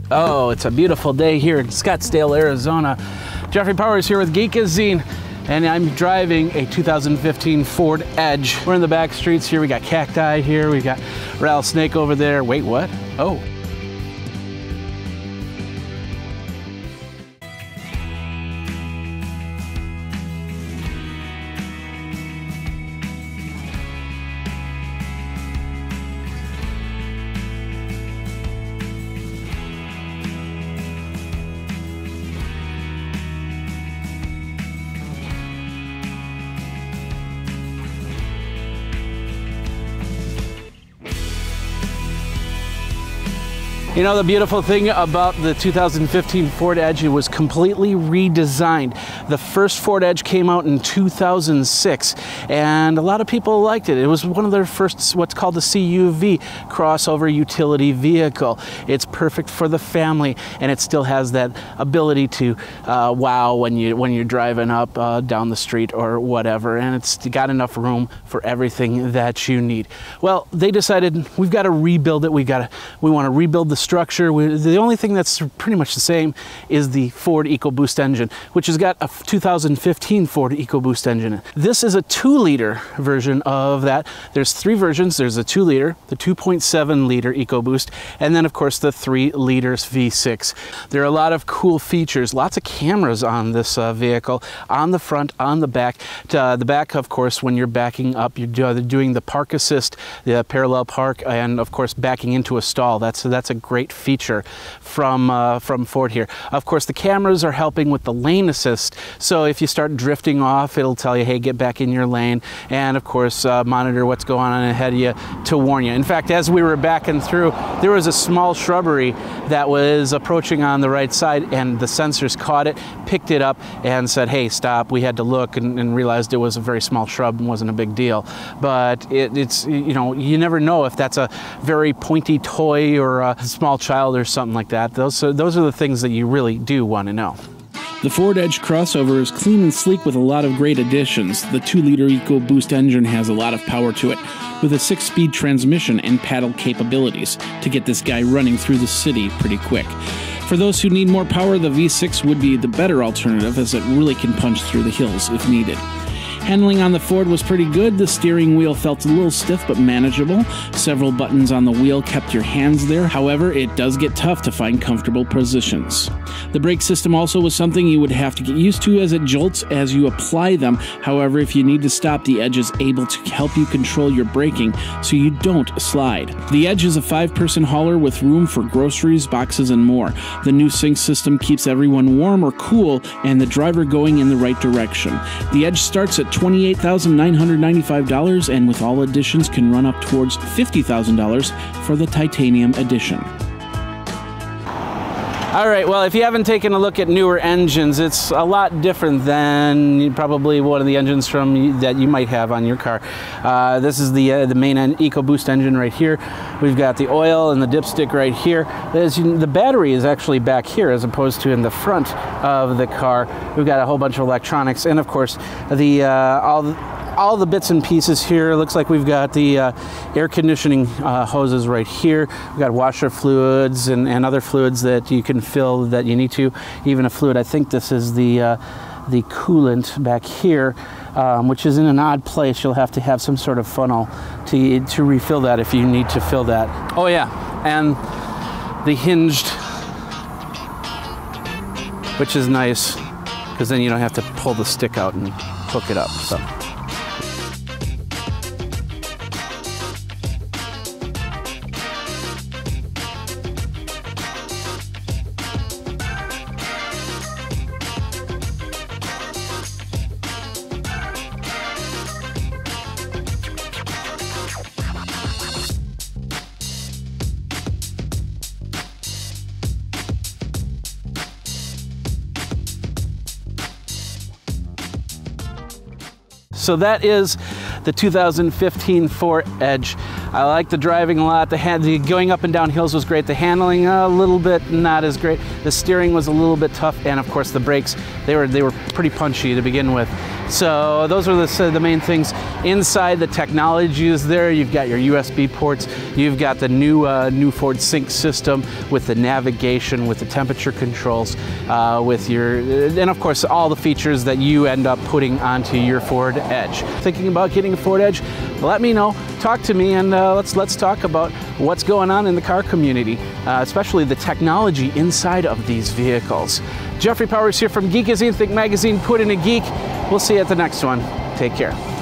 Oh, it's a beautiful day here in Scottsdale, Arizona. Jeffrey Powers here with Geekazine, and I'm driving a 2015 Ford Edge. We're in the back streets here. We got cacti here. We got rattlesnake over there. Wait, what? Oh. You know, the beautiful thing about the 2015 Ford Edge, it was completely redesigned. The first Ford Edge came out in 2006, and a lot of people liked it. It was one of their first, what's called the CUV, crossover utility vehicle. It's perfect for the family, and it still has that ability to wow when you're driving up down the street or whatever, and it's got enough room for everything that you need. Well, they decided we've got to rebuild it. We want to rebuild the structure. The only thing that's pretty much the same is the Ford EcoBoost engine, which has got a 2015 Ford EcoBoost engine in it. This is a 2-liter version of that. There's 3 versions. There's a 2-liter, the 2.7-liter EcoBoost, and then of course the 3-liter V6. There are a lot of cool features, lots of cameras on this vehicle, on the front, on the back. The back, of course, when you're backing up, you're doing the park assist, the parallel park, and of course backing into a stall. That's a great feature from Ford here. Of course, the cameras are helping with the lane assist, so if you start drifting off, it'll tell you, hey, get back in your lane, and of course monitor what's going on ahead of you to warn you. In fact, as we were backing through, there was a small shrubbery that was approaching on the right side, and the sensors caught it, picked it up, and said, hey, stop. We had to look and realized it was a very small shrub and wasn't a big deal. But it's, you know, you never know if that's a very pointy toy or a small child or something like that. Those are the things that you really do want to know. The Ford Edge crossover is clean and sleek with a lot of great additions. The 2-liter EcoBoost engine has a lot of power to it, with a 6-speed transmission and paddle capabilities to get this guy running through the city pretty quick. For those who need more power, the V6 would be the better alternative, as it really can punch through the hills if needed. Handling on the Ford was pretty good. The steering wheel felt a little stiff but manageable. Several buttons on the wheel kept your hands there. However, it does get tough to find comfortable positions. The brake system also was something you would have to get used to, as it jolts as you apply them. However, if you need to stop, the Edge is able to help you control your braking so you don't slide. The Edge is a 5-person hauler with room for groceries, boxes, and more. The new sync system keeps everyone warm or cool and the driver going in the right direction. The Edge starts at $28,995, and with all additions can run up towards $50,000 for the titanium edition. All right, well, if you haven't taken a look at newer engines, it's a lot different than probably one of the engines that you might have on your car. This is the main EcoBoost engine right here. We've got the oil and the dipstick right here. The battery is actually back here as opposed to in the front of the car. We've got a whole bunch of electronics, and of course all the bits and pieces here. Looks like we've got the air conditioning hoses right here. We've got washer fluids and other fluids that you can fill that you need to. Even a fluid, I think this is the coolant back here, which is in an odd place. You'll have to have some sort of funnel to refill that if you need to fill that. Oh yeah, and the hinged, which is nice, because then you don't have to pull the stick out and hook it up. So. So that is the 2015 Ford Edge. I like the driving a lot. The going up and down hills was great. The handling a little bit not as great. The steering was a little bit tough, and of course the brakes, they were pretty punchy to begin with. So those are the main things. Inside, the technology is there. You've got your USB ports. You've got the new Ford Sync system with the navigation, with the temperature controls, and of course all the features that you end up putting onto your Ford Edge. Thinking about getting a Ford Edge? Let me know. Talk to me, and let's talk about what's going on in the car community, especially the technology inside of these vehicles. Jeffrey Powers here from Geekazine. Think Magazine, put in a geek. We'll see you at the next one. Take care.